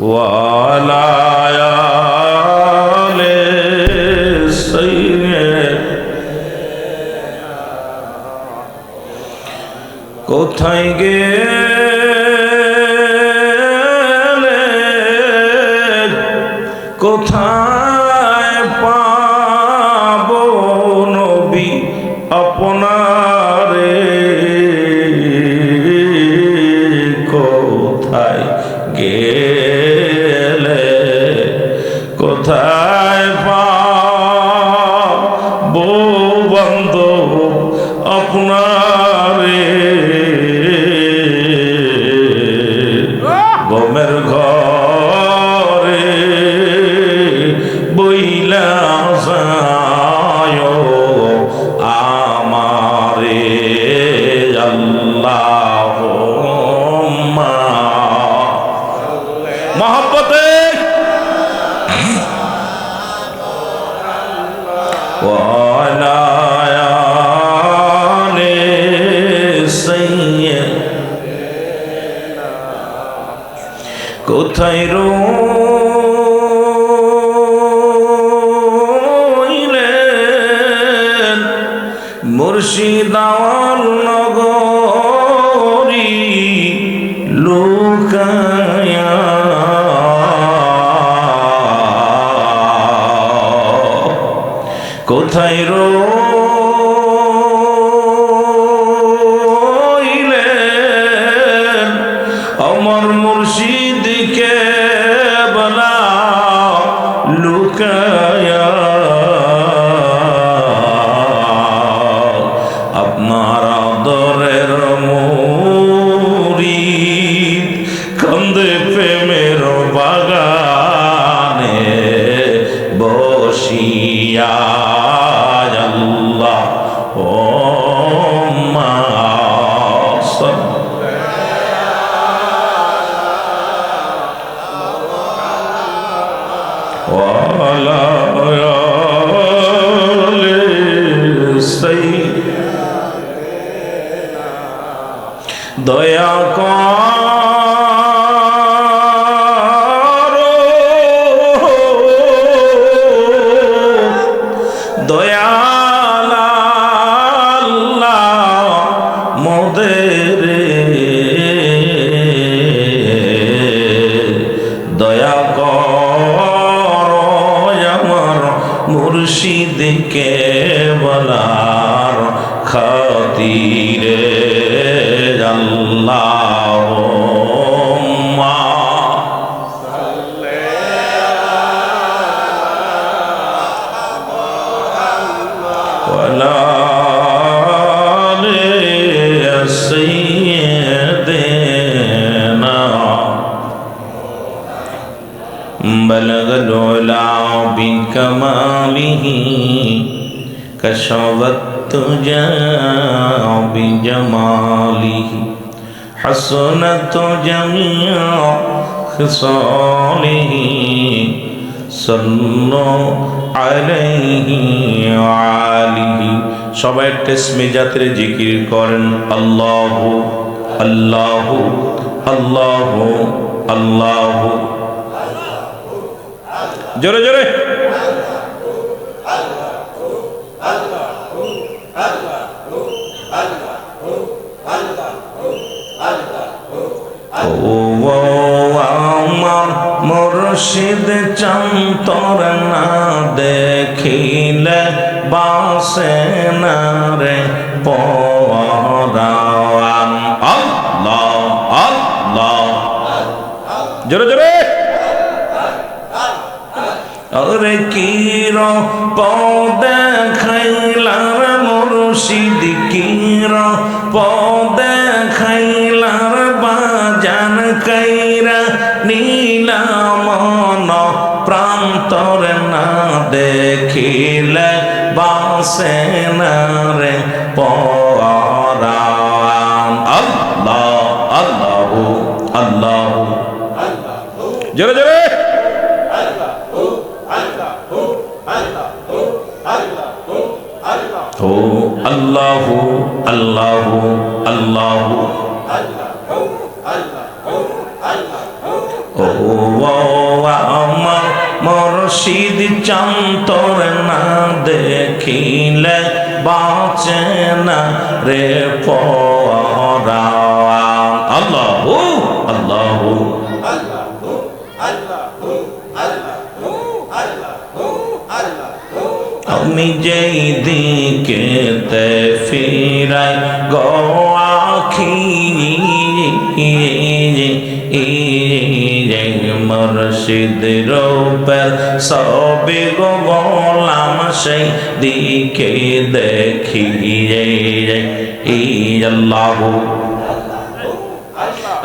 وعلى آل سيدنا কোথায় গেলে কোথায় পাবো নবী আপনারে কোথায় গেলে কোথায় পাবো বান্ধব আপনারে গমের ঘরে বইলা যায় আমারে আল্লাহুম্মা মহব্বতে ওয়ালা আলে সাইয়্যিদিনা কোথায় রইলেন মুর্শিদাওয়াল নগরী লুকায়া কোথায় রইলেন আমার মুর্শিদকে বলা লুকায়া আপনার আদরের মুরিদ কান্দে প্রেমের বাগানে বসিয়া আল্লাহ ও মা ওয়ালা আলে সাইয়্যিদিনা দয়া করো দয়াল আল্লাহ মোদের দয়া করো আমার মুর্শিদকে বলার খাতিরে আল্লাহুম্মা সাল্লি আলা আলি সাইয়্যিদিনা بلغ العلا بكماله كشف التجى بجماله حسنت جميع خصاله صلوا عليه وآله সবাই তেসমে জাতের জিকির করেন আল্লাহু আল্লাহু আল্লাহু আল্লাহু জোরে জোরে ও আমার মুর্শিদ চন্তর না দেখিলে বাসে না রে পরাণ আল্লাহ আল্লাহ জোরে জোরে ওরে কির পদে খাইলার মুর্শিদ কির পদে খাইলার বাজান কাইরা নীলামন প্রান্তর না দেখিলে বাসে না রে পরাণ আল্লাহ আল্লাহু আল্লাহু জোরে জোরে ও আল্লাহু আল্লাহু আল্লাহু ও মুর্শিদ চন্তর না দেখিলে বাঁচে না রে পরাণ। আল্লাহু আল্লাহু আমি যেই দিকে তে ফিরাই গো আখি মুর্শিদ রূপের সবে গো গোলাম সেই দিকে দেখি আল্লাহু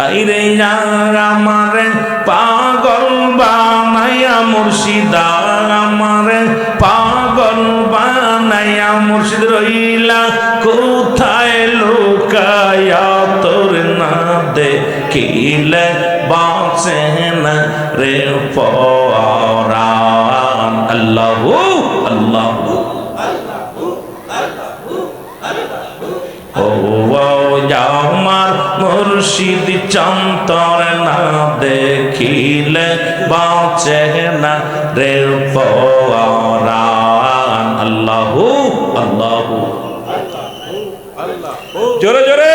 আইরে আমারে পাগল বানাইয়া মুর্শিদা আমারে পাগল বানাইয়া মুর্শিদ রইলা কোথায় লুকায়া তোর না দেখিলে বাঁচে না রে পরাণ। আল্লাহু আল্লাহু ও আমার মুর্শিদ চন্তর না দেখিলে বাঁচে না রে পরাণ। আল্লাহু আল্লাহু জোরে জোরে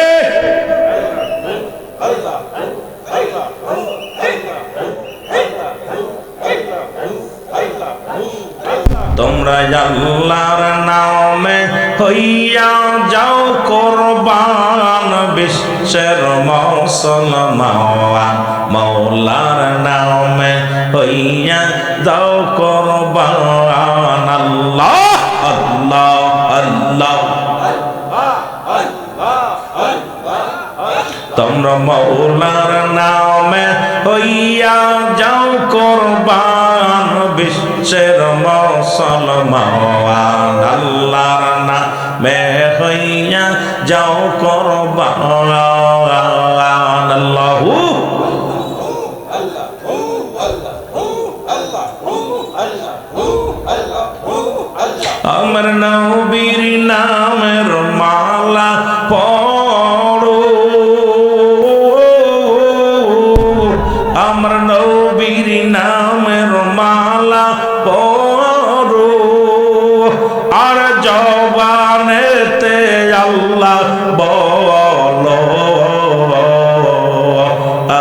তোমরা আল্লাহর নামে হইয়া যাও কোরবান বিশ্বের মুসলমান মওলার নামে হইয়া যাও কোরবান। আল্লাহ আল্লাহ আল্লাহ তোমরা মওলার নামে হইয়া যাও কোরবান বিশ্বের মুসলমান আল্লাহর নামে হইয়া যাও কোরবান। আল্লাহু আমার নবীর নামের মালা পড়ো আমার নবীর নামের মালা পড়ো আর জবানেতে আল্লাহ বলো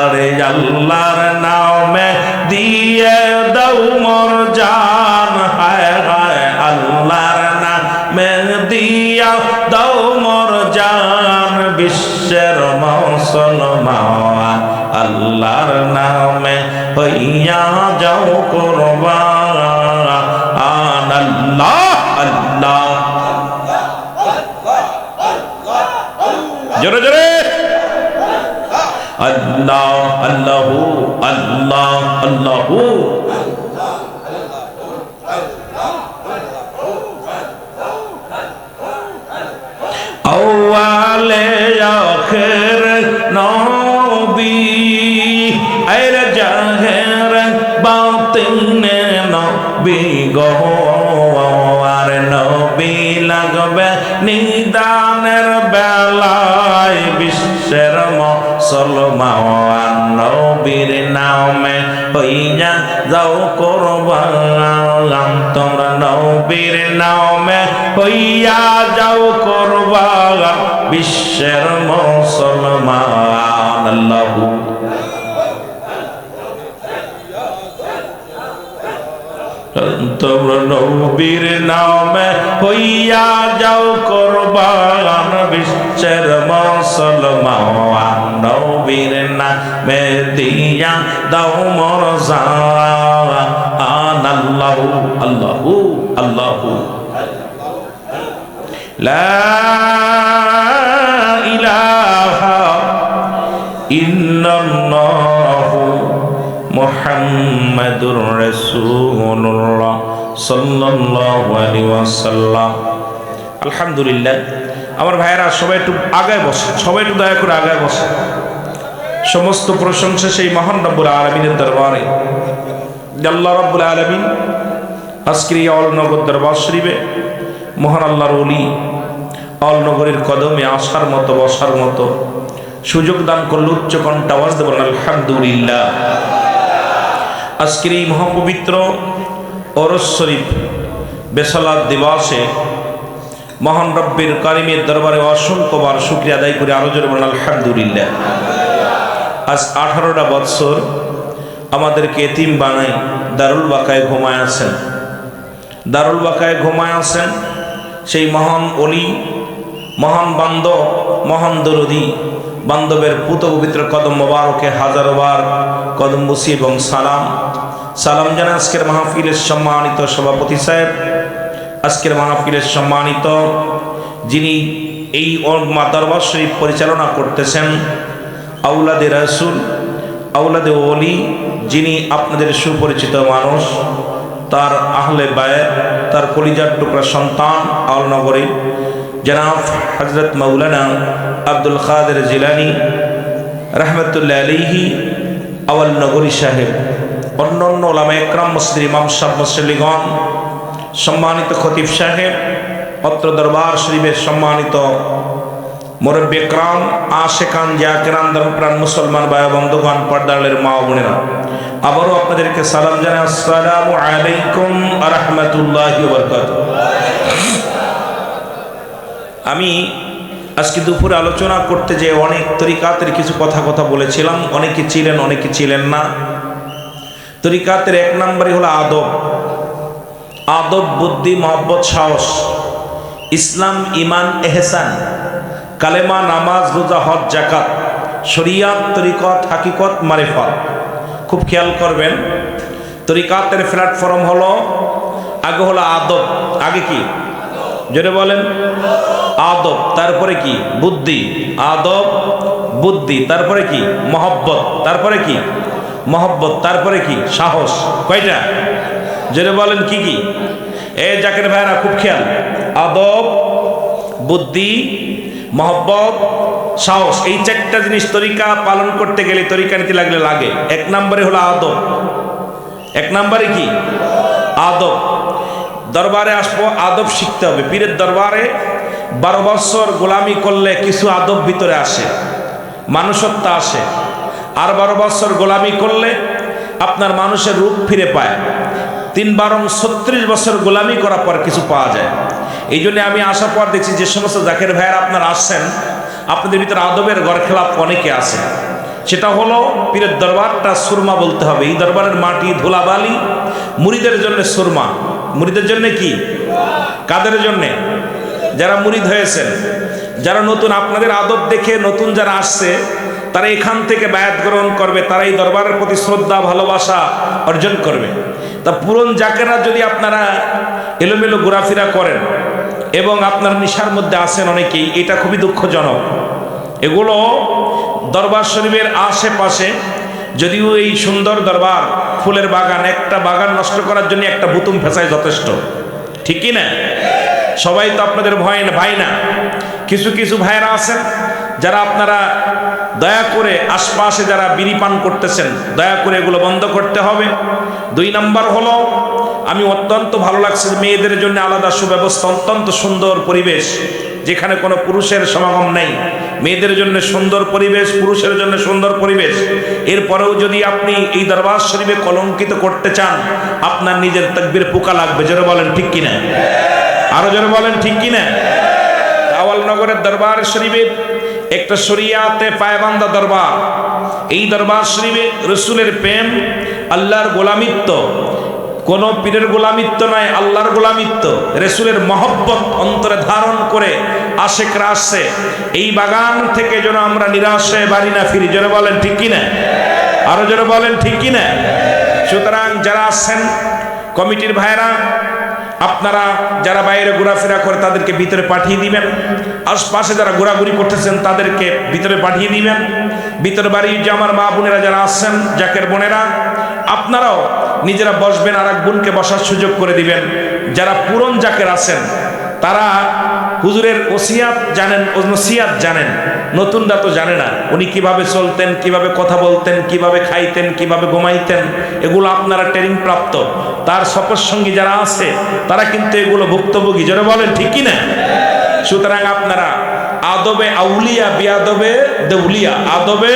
আরে আল্লাহর নামে দিয়ে দাও মোর জান হায় হায় আল্লাহর নামে দিয়া দাও মোর জান বিশ্বের মুসলমান আল্লাহর নামে হইয়া যাও কোরবান। আল্লাহ আল্লাহ জোরে জোরে আল্লাহ আল্লাহু আল্লাহ আল্লাহু আউয়ালে আখির নবী আইর জাহের বাতিনে নবী গো আর নবী লাগবে নিদানের বেলায় বিশ্বের মুসলমান নবীর নামে হইয়া যাও কোরবান তোমরা নবীর নামে হইয়া যাও কোরবান বিশ্বের মুসলমান। আল্লাহু তোমরা নবীর নামে হইয়া যাও কোরবান বিশ্বের মুসলমান নবীর নামে দিয়া দাও মোর জান। আল্লাহু আল্লাহু আল্লাহু লা ইলাহা ইল্লাল্লাহু মুহাম্মাদুর রাসূলুল্লাহ সাল্লাল্লাহু আলাইহি ওয়াসাল্লাম। আলহামদুলিল্লাহ আমার ভাইয়েরা সবাই একটু আগায় বসে, সবাই একটু দয়া করে আগায় বসে। সমস্ত প্রশংসা সেই মহান রব্বুল আলামিনের দরবারে। আল্লাহ রব্বুল আলামিন আজকের এই অলনগর দরবার শরীফে মহান আল্লাহর ওলি অলনগরের কদমে আসার মতো বসার মতো সুযোগ দান করল। উচ্চ কণ্ঠে আওয়াজ দেবেন আলহামদুলিল্লাহ। আজকের এই মহাপবিত্র ওরস শরীফ বেসালাত দিবসে মহান রব্বির কারিমের দরবারে অসংখ্যবার শুকরিয়া আদায় করে আরো জোরে বলেন আলহামদুলিল্লাহ। আজ 18টা বৎসর আমাদেরকে এতিম বানাই দারুল বাকায় ঘুমায় আছেন, দারুল বাকায় ঘুমায় আছেন সেই মহান অলি, মহান বান্ধব, মহান দরদি বান্ধবের পুত পবিত্র কদম মোবারকে হাজারোবার কদম বসি এবং সালাম জানাই আজকের মাহফিলের সম্মানিত সভাপতি সাহেব, আজকের মাহফিলের সম্মানিত যিনি এই দরবার শরীফ পরিচালনা করতেছেন, আউলাদে রাসূল, আউলাদে ওলি, যিনি আপনাদের সুপরিচিত মানুষ, তার আহলে বায়েত, তার কলিজার টুকরা সন্তান আলনগরী জনাব হযরত মাওলানা আব্দুল কাদের জিলানী রহমতুল্লাহ আলাইহি আওয়াল নগরী সাহেব, অন্যান্য ওলামা একরাম, মসজিদ ইমাম সাহেব, মুসল্লিগণ, সম্মানিত খতিব সাহেব, অত্র দরবার শরীফের সম্মানিত মুরব্বি একরাম, আশেকান, জাকিরান, ধর্মপ্রাণ মুসলমান ভাই বন্ধুগণ, পর্দারের মা ও বোনেরা, আবারও আপনাদেরকে সালাম জানাই। আসসালামু আলাইকুম ওয়া রাহমাতুল্লাহি ওয়া বারাকাতুহু। আমি আজকে দুপুরে আলোচনা করতে যে অনেক তরিকাতের কিছু কথা বলেছিলাম, অনেকে ছিলেন অনেকে ছিলেন না। তরিকাতের 1 নম্বরই হলো আদব, আদব, বুদ্ধি, মহব্বত, সাহস, ইসলাম, ইমান, এহসান, কালেমা, নামাজ, রোজা, হজ, যাকাত, শরিয়াত, তরিকত, হাকিকত, মারিফত। খুব খেয়াল করবেন, তরিকাতের প্ল্যাটফর্ম হলো আগে হলো আদব, আগে কি জোরে বলেন? আদব, তারপরে কি? বুদ্ধি, আদব, বুদ্ধি, তারপরে কি? মহব্বত, তারপরে কি? মহব্বত, তারপরে কি? সাহস। কয়টা জোরে বলেন? কি কি? এ জাকের ভাইরা খুব খেয়াল, আদব, বুদ্ধি, মহব্বত, সাহস, এই 4টা জিনিস তরিকা পালন করতে গেলে, তরিকা নীতি লাগলে লাগে। 1 নম্বরে হলো আদব। 1 নম্বরে কি? আদব। দরবারে আসবো, আদব শিখতে হবে। পীরের দরবারে 12 বছর গোলামি করলে কিছু আদব ভিতরে আসে, মানুষত্ব আসে। আর 12 বছর গোলামি করলে আপনার মানুষের রূপ ফিরে পায়। 36 বছর গোলামি করার পর কিছু পাওয়া যায়। এই জন্য আমি আসার পর দেখছি যে সমস্ত জাকের ভাইয়েরা আপনারা আসছেন, আপনাদের ভিতরে আদবের গড়খেলাপ অনেকে আছে। সেটা হলো পীরের দরবারটা সুরমা বলতে হবে। এই দরবারের মাটি, ধুলাবালি মুরিদের জন্য সুরমা। মুরিদের জন্য কি? কাদের জন্যে? যারা মুরিদ হয়েছেন, যারা নতুন, আপনাদের আদব দেখে নতুন যারা আসছে তারা এখান থেকে বায়াত গ্রহণ করবে, তারা এই দরবারের প্রতি শ্রদ্ধা, ভালোবাসা অর্জন করবে। তা পুরন জাকেরা যদি আপনারা এলোমেলো ঘোরাফেরা করেন এবং আপনার নিশার মধ্যে আসেন অনেকেই, এটা খুবই দুঃখজনক। এগুলো দরবার শরীফের আশেপাশে, যদিও এই সুন্দর দরবার, ফুলের বাগান, একটা বাগান নষ্ট করার জন্য একটা বুতুম ফেসায় যথেষ্ট, ঠিক কি না? সবাই তো আপনাদের ভাই না। কিছু কিছু ভাইয়েরা আছেন যারা আপনারা দয়া করে আশপাশে যারা বিড়ি পান করতেছেন, দয়া করে এগুলো বন্ধ করতে হবে। 2 নম্বর হলো, আমি অত্যন্ত ভালো লাগছে মেয়েদের জন্য আলাদা সুব্যবস্থা, অত্যন্ত সুন্দর পরিবেশ, যেখানে কোনো পুরুষের সমাগম নেই। মেয়েদের জন্য সুন্দর পরিবেশ, পুরুষের জন্য সুন্দর পরিবেশ। এরপরেও যদি আপনি এই দরবার শরীফে কলঙ্কিত করতে চান, আপনার নিজের তাকবীর পোকা লাগবে। জোরে বলেন ঠিক কিনা? আরো জোরে বলেন ঠিক কিনা? আওয়ালনগরের দরবার শরীফে একটা শরিয়াতে পায়বান্দা দরবার। এই দরবার শরীফে রসুলের প্রেম, আল্লাহর গোলামিত্ব, কোন পীরের গোলামিত্ব নয়, আল্লাহর গোলামিত্ব, রসুলের মহব্বত অন্তরে ধারণ করে আশেকরা আসছে। এই বাগান থেকে যেন আমরা নিরাশে বাড়ি না ফিরি। জোরে বলেন ঠিক কিনা? আরো জোরে বলেন ঠিক কিনা? সুতরাং যারা আসছেন কমিটির ভাইরা, আপনারা যারা বাইরে ঘোরাফেরা করে তাদেরকে ভিতরে পাঠিয়ে দিবেন। আশপাশে যারা ঘোরাঘুরি করতেছেন তাদেরকে ভিতরে পাঠিয়ে দিবেন। ভিতরে বাড়ির যে আমার মা বোনেরা যারা আসছেন, জাকের বোনেরা, আপনারাও নিজেরা বসবেন, আর এক বোনকে বসার সুযোগ করে দিবেন। যারা পুরন জাকের আছেন তারা হুজুরের ওসিয়াত জানেন, নসিয়াত জানেন, নতুনরা তো জানে না উনি কিভাবে চলতেন, কিভাবে কথা বলতেন, কিভাবে খাইতেন, কিভাবে ঘুমাইতেন, এগুলো আপনারা ট্রেনিং প্রাপ্ত। তার সপরসঙ্গী যারা আছে তারা কিন্তু এগুলো ভুক্তভোগী। যারা বলেন ঠিক কিনা? সুতরাং আপনারা আদবে আউলিয়া, বেয়াদবে দেউলিয়া, আদবে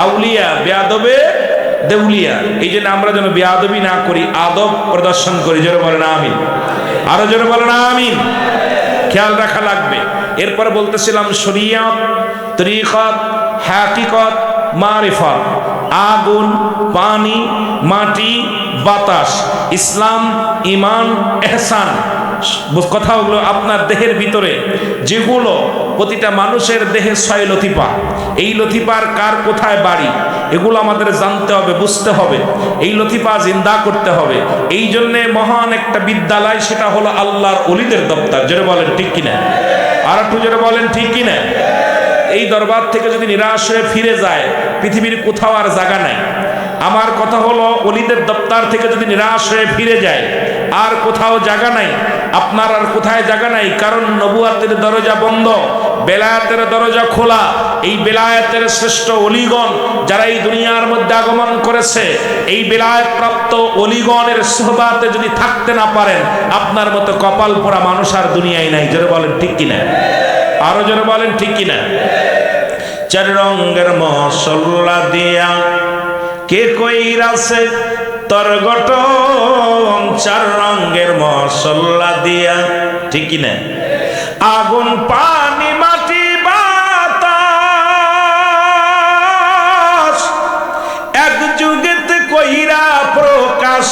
আউলিয়া, বেয়াদবে দেউলিয়া। এই জন্য আমরা যেন বেয়াদবি না করি, আদব প্রদর্শন করি। জোরে বলেন আমিন, আরো জোরে বলেন আমিন। খেয়াল রাখা লাগবে। এরপর বলতেছিলাম শরীয়ত, তরিকত, হাকিকত, মারিফত। আগুন, পানি, মাটি, বাতাস, ইসলাম, ঈমান, ইহসান। কথাগুলো আপনার দেহের ভিতরে যেগুলো, প্রতিটা মানুষের দেহে 6 লতিফা। এই লতিফার কার কোথায় বাড়ি এগুলো আমাদের জানতে হবে, বুঝতে হবে। এই লতিফা জিন্দা করতে হবে। এই জন্যে মহান একটা বিদ্যালয়, সেটা হলো আল্লাহর ওলিদের দপ্তর। জোরে বলেন ঠিক কিনা, আর একটু জোরে বলেন ঠিক কিনা। এই দরবার থেকে যদি নিরাশ হয়ে ফিরে যায়, পৃথিবীর কোথাও আর জায়গা নাই। আমার কথা হলো ওলিদের দপ্তর থেকে যদি নিরাশ হয়ে ফিরে যায়, আর কোথাও জায়গা নাই। আপনার আর কোথায় জায়গা নাই, কারণ নবুয়াতের দরজা বন্ধ, বেলায়েতের দরজা খোলা। এই বেলায়েতের শ্রেষ্ঠ ওলিগণ যারা এই দুনিয়ার মধ্যে আগমন করেছে, এই বেলায়েত প্রাপ্ত ওলিগণের সোহবাতে যদি থাকতে না পারেন, আপনার মতো কপাল পোড়া মানুষ আর দুনিয়ায় নাই। জোরে বলেন ঠিক কিনা, আরো জোরে বলেন ঠিক কিনা। 4 রঙের মশলা দিয়া কে কইরাছে তোর গঠন, 4 রঙের মশলা দিয়া, ঠিক কিনা। আগুন, পানি, মাটি, বাতাস, এক যুগেতে কইরা প্রকাশ।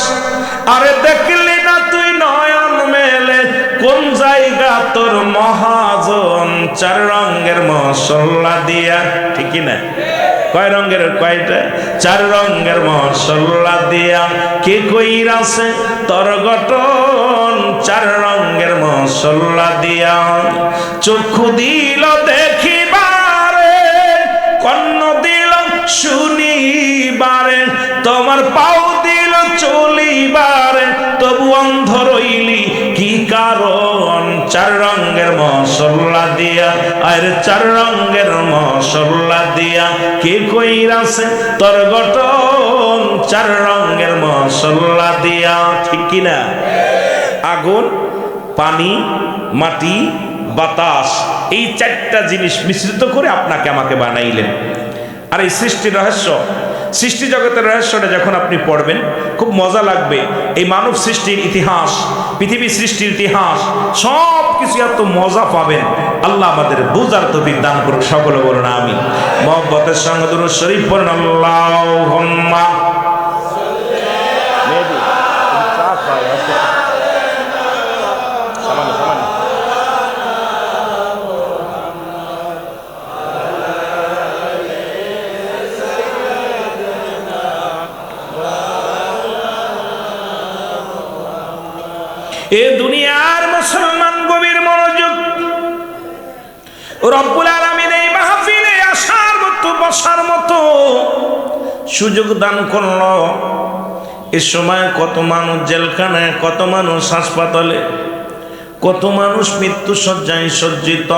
আরে দেখলি না তুই নয়ন মেলে, কোন জায়গা তোর মহাজন। 4 রঙের মশলা দিয়া, ঠিক কিনা। কয় রঙের, কয়টা? 4 রঙের মশলা দিয়া কে কইরাছে তোর গঠন, 4 রঙের মশলা দিয়া। চক্ষু দিল দেখিবারে, কর্ণ দিল শুনিবারে, তোমার পাও দিল চলিবারে, তবু অন্ধ রইলি কি কারণ। 4 রঙের মশলা দিয়া, আর 4 রঙের মশলা দিয়া কে কইরাছে তোর গঠন, 4 রঙের মশলা দিয়া, ঠিক কিনা। আগুন, পানি, মাটি, বাতাস, এই 4টা জিনিস মিশ্রিত করে আপনাকে আমাকে বানাইলেন। আর এই সৃষ্টির রহস্য, সৃষ্টি জগতের রহস্যটা যখন আপনি পড়বেন খুব মজা লাগবে। এই মানব সৃষ্টির ইতিহাস, পৃথিবী সৃষ্টির ইতিহাস, সব কিছু এত মজা পাবেন। আল্লাহ আমাদের বুঝার তৌফিক দান করুন। সকলে বলুন আমিন। মহব্বতের সঙ্গে দুরূদ শরীফ পড়ুন আল্লাহুম্মা। এ দুনিয়ার মুসলমান গভীর মনোযোগ। রব্বুল আলামিন এই মাহফিলে আসার মতো, বসার মতো সুযোগ দান করলো। এ সময় কত মানুষ জেলখানায়, কত মানুষ হাসপাতালে, কত মানুষ মৃত্যু শয্যায় সজ্জিত।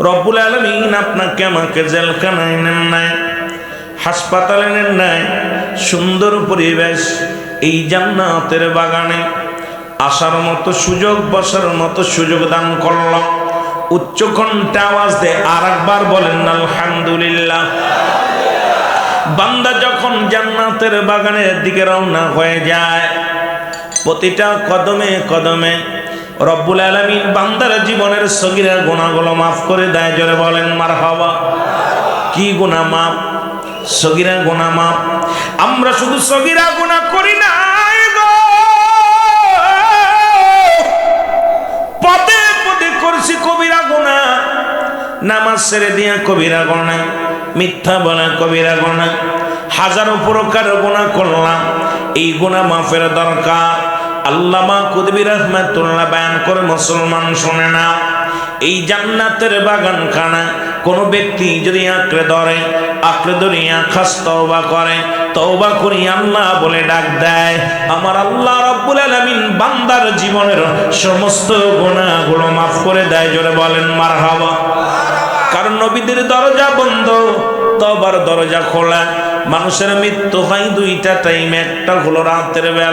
রব্বুল আলামিন আপনাকে আমাকে জেলখানায় নেন নাই, হাসপাতালে নেন নাই, সুন্দর পরিবেশ এই জান্নাতের বাগানে আসার মতো সুযোগ, বসার মতো সুযোগ দান করল। উচ্চ কণ্ঠে আওয়াজ দেয় আর একবার বলেন আলহামদুলিল্লাহ। বান্দা যখন জান্নাতের বাগানের দিকে রওনা হয়ে যায়, প্রতিটা কদমে কদমে রব্বুল আলামিন বান্দার জীবনের সগীরা গুনাহগুলো মাফ করে দেয়। জোরে বলেন মারহাবা। কি গুনাহ মাফ? সগীরা গুনাহ মাফ। আমরা শুধু সগীরা গুনাহ করি না, পদে পদে করছি কবিরা গুনাহ। নামাজ ছেড়ে দিয়া কবিরা গুনাহ, মিথ্যা বলা কবিরা গুনাহ, হাজারো প্রকার গুনাহ করলাম। এই গুনাহ মাফের দরকার। আল্লামা কুতুবী রাহমাতুল্লাহ বয়ান করে, মুসলমান শুনে না, এই জান্নাতের বাগানখানা কোন ব্যক্তি যদি আঁকড়ে ধরে, আঁকড়ে ধরিয়া খাস তওবা করে, তওবা করি আল্লাহ বলে ডাক দেয়, আমার আল্লাহ রাব্বুল আলামিন বান্দার জীবনের সমস্ত গুনাহগুলো মাফ করে দেয়। জোরে বলেন মারহাবা। কারণ নবীদের দরজা বন্ধ, তওবার দরজা খোলা। মানুষের মৃত্যু হয় 2টা টাইমে, একটা হলো রাতের বেলা।